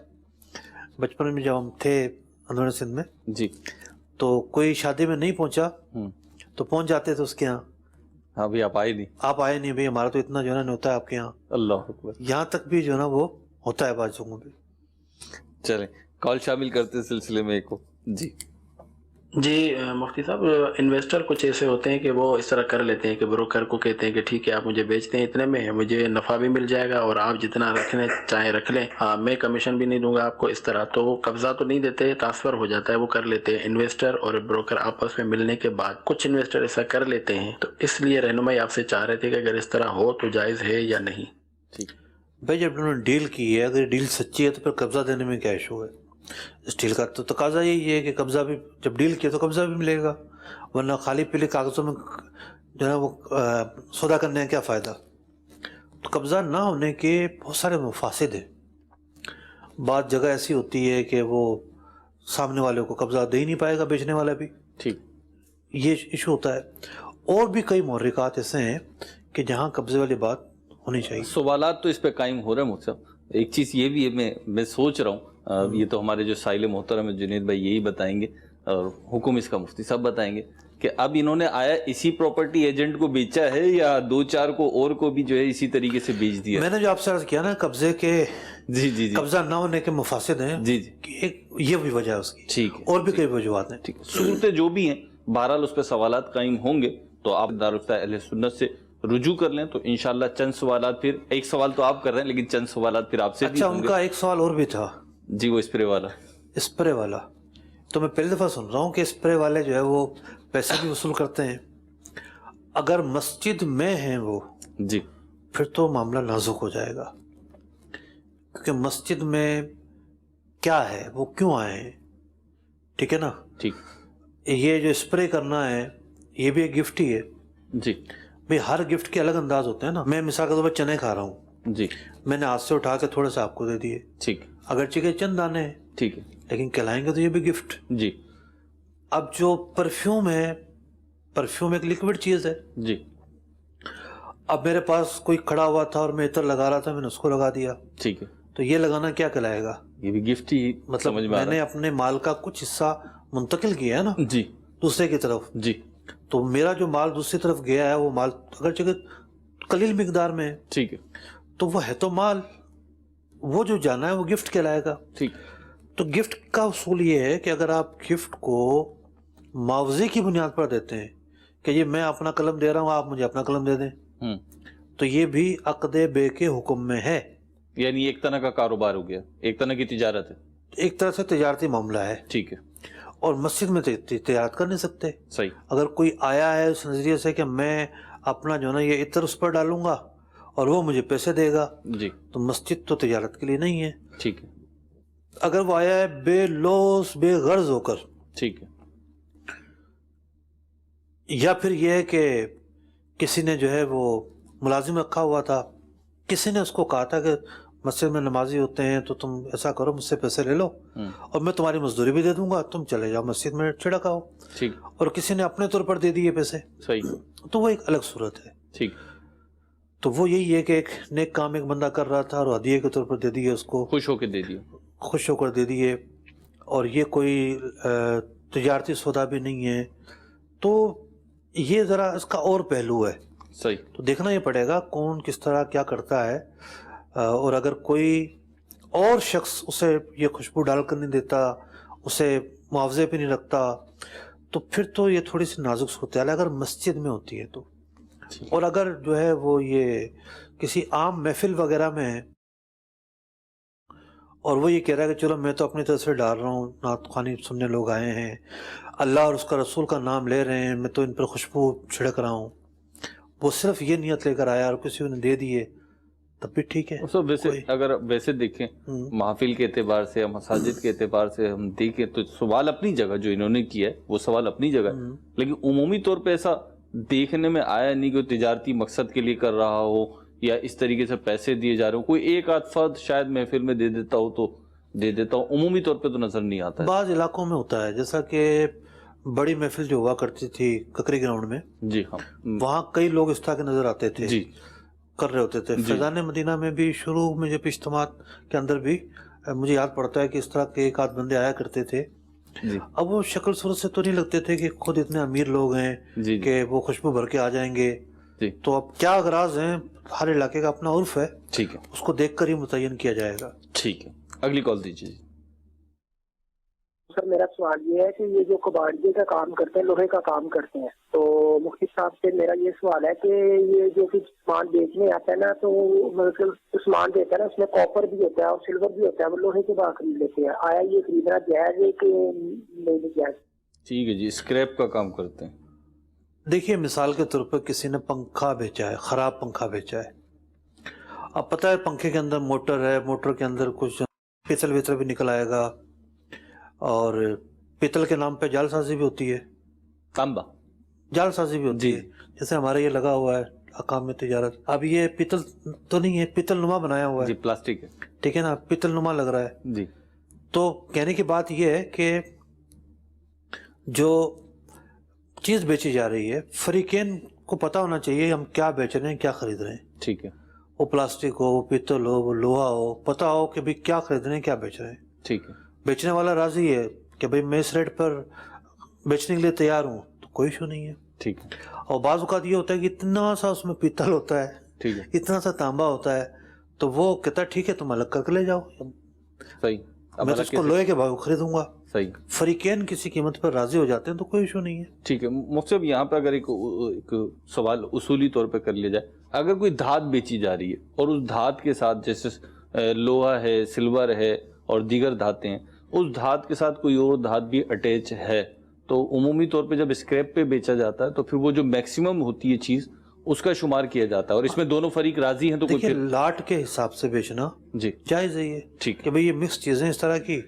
بچپن میں جب ہم تھے اندرون سندھ میں تو کوئی شادی میں نہیں پہنچا تو پہنچ جاتے تھے اس کے یہاں، ہاں بھئی آپ آئے نہیں بھئی ہمارا تو اتنا جو ہے نا ہوتا ہے آپ کے یہاں. اللہ اکبر. یہاں تک بھی جو ہے نا وہ ہوتا ہے بعض جگہوں پہ. چلیں کال شامل کرتے سلسلے میں ایک کو. جی مفتی صاحب، انویسٹر کچھ ایسے ہوتے ہیں کہ وہ اس طرح کر لیتے ہیں کہ بروکر کو کہتے ہیں کہ ٹھیک ہے آپ مجھے بیچتے ہیں اتنے میں، مجھے نفع بھی مل جائے گا اور آپ جتنا رکھنے چاہیں رکھ لیں، میں کمیشن بھی نہیں دوں گا آپ کو. اس طرح تو وہ قبضہ تو نہیں دیتے، ٹرانسفر ہو جاتا ہے، وہ کر لیتے ہیں انویسٹر اور بروکر آپس میں ملنے کے بعد. کچھ انویسٹر ایسا کر لیتے ہیں، تو اس لیے رہنمائی آپ سے چاہ رہے تھے کہ اگر اس طرح ہو تو جائز ہے یا نہیں. بھائی جب انہوں نے ڈیل کی ہے، اگر ڈیل سچی ہے تو پھر قبضہ دینے میں کیا ایشو ہے؟ اس ڈیل کا تو تقاضا یہی ہے کہ قبضہ بھی جب ڈیل کیا تو قبضہ بھی ملے گا، ورنہ خالی پیلے کاغذوں میں جو ہے وہ سودا کرنے کا کیا فائدہ. تو قبضہ نہ ہونے کے بہت سارے مفاسد ہیں. بعض جگہ ایسی ہوتی ہے کہ وہ سامنے والے کو قبضہ دے ہی نہیں پائے گا، بیچنے والا بھی، یہ ایشو ہوتا ہے. اور بھی کئی محرکات ایسے ہیں کہ جہاں قبضے والی بات ہونی چاہیے. سوالات تو اس پہ قائم ہو رہے ہیں مجھ سے. ایک چیز یہ بھی ہے، میں سوچ رہا ہوں، یہ تو ہمارے جو سائل محترم جنید بھائی یہی بتائیں گے اور حکم اس کا مفتی صاحب بتائیں گے کہ اب انہوں نے آیا اسی پراپرٹی ایجنٹ کو بیچا ہے یا 2-4 کو اور کو بھی جو ہے اسی طریقے سے بیچ دیا؟ میں نے جو آپ سے عرض کیا نا قبضے کے جی جی جی قبضہ نہ ہونے کے مفاسد ہیں، جی جی یہ بھی وجہ ہے اس کی، ٹھیک ہے، اور بھی کئی وجوہات ہیں. ٹھیک ہے. صورتیں جو بھی ہیں بہرحال اس پہ سوالات قائم ہوں گے تو آپ دارالفتہ اہل سنت سے رجوع کر لیں تو انشاءاللہ چند سوالات، پھر ایک سوال تو آپ کر رہے ہیں لیکن چند سوالات پھر آپ سے بھی اچھا ہوں ان گے. کا ایک سوال اور بھی تھا جی وہ اسپرے والا. اسپرے والا تو میں پہلی دفعہ سن رہا ہوں کہ اسپرے والے جو ہے وہ پیسے بھی وصول کرتے ہیں. اگر مسجد میں ہیں وہ جی پھر تو معاملہ نازک ہو جائے گا، کیونکہ مسجد میں کیا ہے، وہ کیوں آئے ہیں، ٹھیک ہے نا. ٹھیک. یہ جو اسپرے کرنا ہے یہ بھی ایک گفٹ ہی ہے. جی بھئی ہر گفٹ کے الگ انداز ہوتے ہیں نا. میں مثال کے طور پر چنے کھا رہا ہوں، جی میں نے ہاتھ سے اٹھا کے تھوڑے سے آپ کو دے دیے، ٹھیک اگرچہ کہ چند دانے ہیں ٹھیک ہے. لیکن کہلائیں گے تو یہ بھی گفٹ. جی اب جو پرفیوم ہے، پرفیوم ایک لیکوڈ چیز ہے. جی اب میرے پاس کوئی کھڑا ہوا تھا اور میں عطر لگا رہا تھا، میں نے اس کو لگا دیا، ٹھیک ہے. تو یہ لگانا کیا کہلائے گا؟ یہ بھی گفٹ ہی مطلب میں نے اپنے مال کا کچھ حصہ منتقل کیا ہے نا جی دوسرے کی طرف. جی تو میرا جو مال دوسری طرف گیا ہے وہ مال اگرچہ کہ قلیل مقدار میں ہے، ٹھیک ہے، تو وہ ہے تو مال، وہ جو جانا ہے وہ گفٹ کہلائے گا. ٹھیک. تو گفٹ کا اصول یہ ہے کہ اگر آپ گفٹ کو معاوضے کی بنیاد پر دیتے ہیں کہ یہ میں اپنا قلم دے رہا ہوں آپ مجھے اپنا قلم دے دیں، تو یہ بھی عقد بے کے حکم میں ہے. یعنی ایک طرح کا کاروبار ہو گیا، ایک طرح کی تجارت ہے. ایک طرح سے تجارتی معاملہ ہے. ٹھیک ہے. اور مسجد میں تجارت کر نہیں سکتے. صحیح. اگر کوئی آیا ہے اس نظریے سے کہ میں اپنا جو ہے نا یہ عطر اس پر ڈالوں گا اور وہ مجھے پیسے دے گا، جی تو مسجد تو تجارت کے لیے نہیں ہے. ٹھیک ہے. اگر وہ آیا ہے بے لوث بے غرض ہو کر، ٹھیک ہے، یا پھر یہ ہے کہ کسی نے جو ہے وہ ملازم رکھا ہوا تھا، کسی نے اس کو کہا تھا کہ مسجد میں نمازی ہوتے ہیں تو تم ایسا کرو مجھ سے پیسے لے لو اور میں تمہاری مزدوری بھی دے دوں گا، تم چلے جاؤ مسجد میں چھڑکا ہو. ٹھیک. اور کسی نے اپنے طور پر دے دیے پیسے، صحیح، تو وہ ایک الگ صورت ہے. ٹھیک. تو وہ یہی ہے کہ ایک نیک کام ایک بندہ کر رہا تھا اور ہدیے کے طور پر دے دیے اس کو، خوش ہو کے دے دیا، خوش ہو کر دے دیے، اور یہ کوئی تجارتی سودا بھی نہیں ہے. تو یہ ذرا اس کا اور پہلو ہے. صحیح. تو دیکھنا یہ پڑے گا کون کس طرح کیا کرتا ہے، اور اگر کوئی اور شخص اسے یہ خوشبو ڈال کر نہیں دیتا، اسے معاوضے پہ نہیں رکھتا، تو پھر تو یہ تھوڑی سی نازک صورتحال ہے اگر مسجد میں ہوتی ہے تو. اور اگر جو ہے وہ یہ کسی عام محفل وغیرہ میں ہے اور وہ یہ کہہ رہا ہے کہ چلو میں تو اپنی طرف سے ڈال رہا ہوں، نعت خوانی سننے لوگ آئے ہیں، اللہ اور اس کا رسول کا نام لے رہے ہیں، میں تو ان پر خوشبو چھڑک رہا ہوں، وہ صرف یہ نیت لے کر آیا اور کسی نے دے دیے، تب بھی ٹھیک ہے. ویسے اگر ویسے دیکھیں محافل کے اعتبار سے، مساجد کے اعتبار سے ہم دیکھیں تو سوال اپنی جگہ جو انہوں نے کیا ہے وہ سوال اپنی جگہ ہے، لیکن عمومی طور پہ ایسا دیکھنے میں آیا نہیں کہ تجارتی مقصد کے لیے کر رہا ہو یا اس طریقے سے پیسے دیے جا رہے ہو. کوئی ایک آدھ فرد شاید محفل میں دے دیتا ہو تو دے دیتا ہوں، عمومی طور پہ تو نظر نہیں آتا ہے. بعض علاقوں میں ہوتا ہے، جیسا کہ بڑی محفل جو ہوا کرتی تھی ککری گراؤنڈ میں، جی ہاں، وہاں کئی لوگ اس طرح کے نظر آتے تھے، جی کر رہے ہوتے تھے. فیضان مدینہ میں بھی شروع میں جب اجتماعات کے اندر بھی مجھے یاد پڑتا ہے کہ اس طرح کے ایک آدھ بندے آیا کرتے تھے. اب وہ شکل صورت سے تو نہیں لگتے تھے کہ خود اتنے امیر لوگ ہیں کہ وہ خوشبو بھر کے آ جائیں گے. تو اب کیا اغراض ہیں، ہر علاقے کا اپنا عرف ہے، ٹھیک ہے، اس کو دیکھ کر ہی متعین کیا جائے گا. ٹھیک ہے. اگلی کال دیجیے. سر میرا سوال یہ ہے کہ یہ جو کباڑیے کا کام کرتے ہیں، لوہے کا کام کرتے ہیں، تو مفتی صاحب سے میرا یہ سوال ہے کہ یہ جو کچھ سامان بیچنے آتا ہے نا، تو مطلب سامان دیتا ہے نا اس میں کاپر بھی ہوتا ہے اور سلور بھی ہوتا ہے، وہ لوہے کے بعد خرید لیتے ہیں، آیا یہ خریدنا جائز ہے کہ نہیں جائز؟ ٹھیک ہے جی. اسکریپ کا کام کرتے ہیں. دیکھیے مثال کے طور پر کسی نے پنکھا بیچا ہے، خراب پنکھا بیچا ہے. اب پتہ ہے پنکھے کے اندر موٹر ہے، موٹر کے اندر کچھ پیتل ویتل بھی نکل آئے گا، اور پیتل کے نام پہ جال سازی بھی ہوتی ہے، تانبا جال سازی بھی ہوتی ہے. جیسے ہمارے یہ لگا ہوا ہے اقام میں تجارت، اب یہ پیتل تو نہیں ہے، پیتل نما بنایا ہوا ہے، جی پلاسٹک ہے، ٹھیک ہے نا، پیتل نما لگ رہا ہے. جی. تو کہنے کی بات یہ ہے کہ جو چیز بیچی جا رہی ہے فریقین کو پتہ ہونا چاہیے ہم کیا بیچ رہے ہیں، کیا خرید رہے ہیں. ٹھیک ہے. وہ پلاسٹک ہو، وہ پیتل ہو، وہ لوہا ہو، پتہ ہو کہ بھئی کیا خرید رہے ہیں، کیا بیچ رہے ہیں. ٹھیک ہے. بیچنے والا راضی ہے کہ بھئی میں اس ریٹ پر بیچنے کے لیے تیار ہوں، تو کوئی ایشو نہیں ہے. ٹھیک ہے. اور بعض اوقات یہ ہوتا ہے کہ اتنا سا اس میں پیتل ہوتا ہے, ٹھیک ہے, اتنا سا تانبا ہوتا ہے, تو وہ کہتا ہے ٹھیک ہے تم الگ کر کے لے جاؤ, صحیح, میں تو اس کو لوہے کے بھاؤ خریدوں گا. صحیح. فریقین کسی قیمت پر راضی ہو جاتے ہیں تو کوئی ایشو نہیں ہے. ٹھیک ہے. مفتی صاحب یہاں پہ اگر ایک سوال اصولی طور پہ کر لیا جائے, اگر کوئی دھات بیچی جا رہی ہے اور اس دھات کے ساتھ جیسے لوہا ہے, سلور ہے اور دیگر دھاتیں ہیں, اس دھات کے ساتھ کوئی اور دھات بھی اٹیچ ہے, تو عمومی طور پہ جب اسکریپ پہ بیچا جاتا ہے تو پھر وہ جو میکسیمم ہوتی ہے چیز اس کا شمار کیا جاتا ہے, اور اس میں دونوں فریق راضی ہیں تو کوئی دیکھیں لاٹ کے حساب سے بیچنا جی جائز ہے یہ, ٹھیک کہ بھئی یہ مکس چیزیں اس طرح کی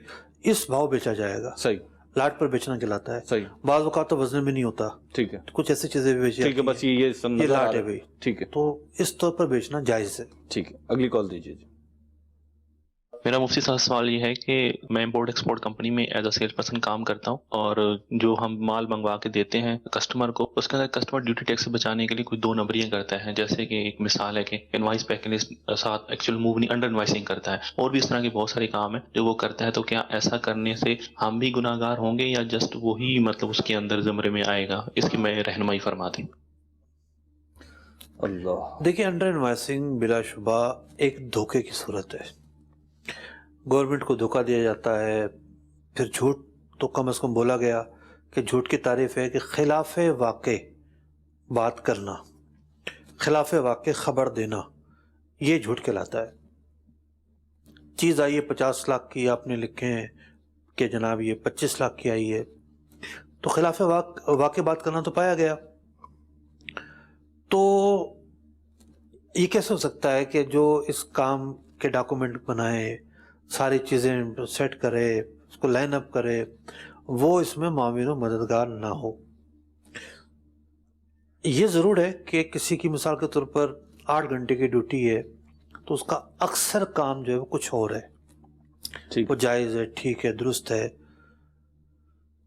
اس بھاؤ بیچا جائے گا. صحیح. لاٹ پر بیچنا کہلاتا ہے. صحیح. بعض اوقات تو وزن میں نہیں ہوتا. ٹھیک ہے. کچھ ایسی چیزیں بھی بیچی ٹھیک ہے, بس یہ لاٹ ہے بھائی. ٹھیک ہے, تو اس طور پر بیچنا جائز ہے. ٹھیک ہے. اگلی کال دیجیے جی. میرا مفتی صاحب سوال یہ ہے کہ میں امپورٹ ایکسپورٹ کمپنی میں ایز اے سیل پرسن کام کرتا ہوں, اور جو ہم مال منگوا کے دیتے ہیں کسٹمر کو, اس کے اندر کسٹمر ڈیوٹی ٹیکس سے بچانے کے لیے کوئی 2 نمبریاں کرتا ہے. جیسے کہ ایک مثال ہے کہ انوائس پے کے لیے ساتھ ایکچوئل موو نہیں, انڈر انوائسنگ کرتا ہے, اور بھی اس طرح کے بہت سارے کام ہیں جو وہ کرتا ہے. تو کیا ایسا کرنے سے ہم بھی گناہ گار ہوں گے, یا جسٹ وہی مطلب اس کے اندر زمرے میں آئے گا؟ اس کی میں رہنمائی فرما دیں. اللہ. دیکھیں انڈر انوائسنگ بلا شبہ ایک دھوکے کی صورت ہے. گورنمنٹ کو دھوکہ دیا جاتا ہے. پھر جھوٹ تو کم از کم بولا گیا کہ جھوٹ کی تعریف ہے کہ خلاف واقع بات کرنا, خلاف واقع خبر دینا, یہ جھوٹ کہلاتا ہے. چیز آئی ہے 50 لاکھ کی, آپ نے لکھے ہیں کہ جناب یہ 25 لاکھ کی آئی ہے, تو خلاف واقع بات کرنا تو پایا گیا. تو یہ کیسے ہو سکتا ہے کہ جو اس کام کے ڈاکومنٹ بنائے, ساری چیزیں سیٹ کرے, اس کو لائن اپ کرے, وہ اس میں معاون و مددگار نہ ہو؟ یہ ضرور ہے کہ کسی کی مثال کے طور پر 8 گھنٹے کی ڈیوٹی ہے تو اس کا اکثر کام جو ہے وہ کچھ اور ہے, وہ جائز ہے, ٹھیک ہے, درست ہے,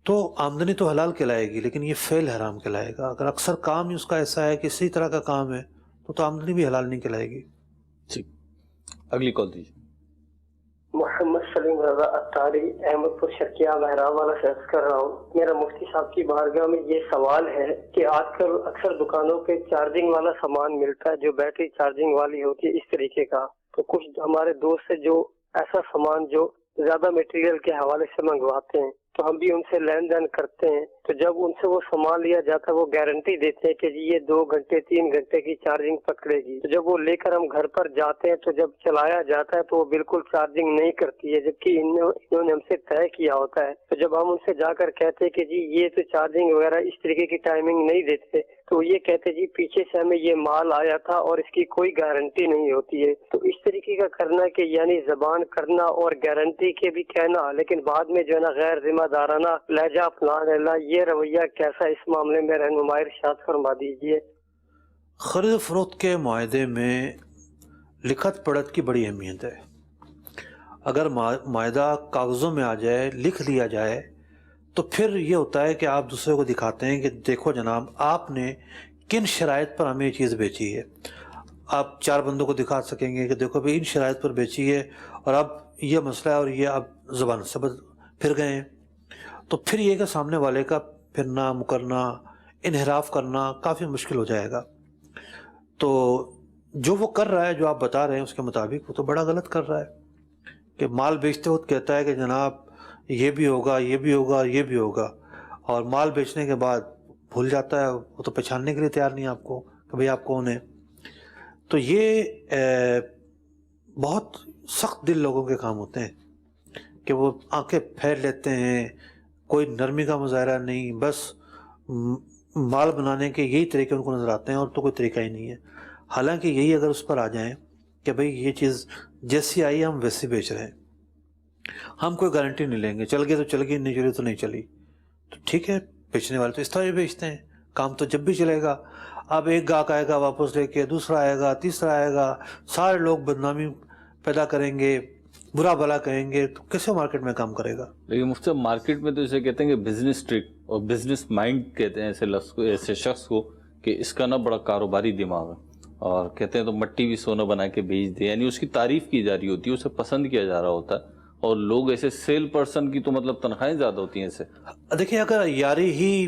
تو آمدنی تو حلال کہلائے گی, لیکن یہ فعل حرام کہلائے گا. اگر اکثر کام ہی اس کا ایسا ہے کہ اسی طرح کا کام ہے تو آمدنی بھی حلال نہیں کہلائے گی. ٹھیک. اگلی کال دیجیے. محمد سلیم رضا اتاری, احمد پور شرکیہ بہرام والا سے عرض کر رہا ہوں. میرا مفتی صاحب کی بارگاہ میں یہ سوال ہے کہ آج کل اکثر دکانوں پہ چارجنگ والا سامان ملتا ہے جو بیٹری چارجنگ والی ہوتی ہے اس طریقے کا, تو کچھ ہمارے دوست ہے جو ایسا سامان جو زیادہ میٹیریل کے حوالے سے منگواتے ہیں, تو ہم بھی ان سے لین دین کرتے ہیں. تو جب ان سے وہ سامان لیا جاتا ہے وہ گارنٹی دیتے ہیں کہ جی یہ 2 گھنٹے 3 گھنٹے کی چارجنگ پکڑے گی. تو جب وہ لے کر ہم گھر پر جاتے ہیں تو جب چلایا جاتا ہے تو وہ بالکل چارجنگ نہیں کرتی ہے, جبکہ انہوں نے ہم سے طے کیا ہوتا ہے. تو جب ہم ان سے جا کر کہتے ہیں کہ جی یہ تو چارجنگ وغیرہ اس طریقے کی ٹائمنگ نہیں دیتے, تو یہ کہتے جی پیچھے سے ہمیں یہ مال آیا تھا اور اس کی کوئی گارنٹی نہیں ہوتی ہے. تو اس طریقے کا کرنا کہ یعنی زبان کرنا اور گارنٹی کے بھی کہنا, لیکن بعد میں جو ہے نا غیر ذمہ دارانہ لہجہ اپنانا, یہ رویہ کیسا, اس معاملے میں رہنمائی ارشاد فرما دیجیے. خرید و فروخت کے معاہدے میں لکھت پڑھت کی بڑی اہمیت ہے. اگر معاہدہ کاغذوں میں آ جائے, لکھ لیا جائے, تو پھر یہ ہوتا ہے کہ آپ دوسرے کو دکھاتے ہیں کہ دیکھو جناب آپ نے کن شرائط پر ہمیں یہ چیز بیچی ہے. آپ 4 بندوں کو دکھا سکیں گے کہ دیکھو بھائی ان شرائط پر بیچی ہے اور اب یہ مسئلہ ہے اور یہ اب زبان سے پھر گئے ہیں. تو پھر یہ کہ سامنے والے کا پھرنا, مکرنا, انحراف کرنا کافی مشکل ہو جائے گا. تو جو وہ کر رہا ہے, جو آپ بتا رہے ہیں اس کے مطابق, وہ تو بڑا غلط کر رہا ہے کہ مال بیچتے وقت کہتا ہے کہ جناب یہ بھی ہوگا, یہ بھی ہوگا, یہ بھی ہوگا, اور مال بیچنے کے بعد بھول جاتا ہے, وہ تو پہچاننے کے لیے تیار نہیں آپ کو کہ بھئی آپ کون ہیں. تو یہ بہت سخت دل لوگوں کے کام ہوتے ہیں کہ وہ آنکھیں پھیر لیتے ہیں, کوئی نرمی کا مظاہرہ نہیں, بس مال بنانے کے یہی طریقے ان کو نظر آتے ہیں اور تو کوئی طریقہ ہی نہیں ہے. حالانکہ یہی اگر اس پر آ جائیں کہ بھئی یہ چیز جیسی آئی ہم ویسی بیچ رہے ہیں, ہم کوئی گارنٹی نہیں لیں گے, چل گئی تو چل گئی, نہیں چلی تو نہیں چلی, تو ٹھیک ہے, بیچنے والے تو اس طرح ہی بیچتے ہیں, کام تو جب بھی چلے گا. اب ایک گاہک آئے گا واپس لے کے, دوسرا آئے گا, تیسرا آئے گا, سارے لوگ بدنامی پیدا کریں گے, برا بھلا کہیں گے, تو کیسے مارکیٹ میں کام کرے گا؟ لیکن مفتی صاحب مارکیٹ میں تو اسے کہتے ہیں کہ بزنس ٹرک اور بزنس مائنڈ کہتے ہیں ایسے لفظ کو, ایسے شخص کو کہ اس کا نا بڑا کاروباری دماغ ہے, اور کہتے ہیں تو مٹی بھی سونا بنا کے بیچ دے, یعنی اس کی تعریف کی جا رہی ہوتی ہے, اسے پسند کیا جا رہا ہوتا ہے, اور لوگ ایسے سیل پرسن کی تو مطلب تنخواہیں زیادہ ہوتی ہیں. اسے دیکھیں اگر یاری ہی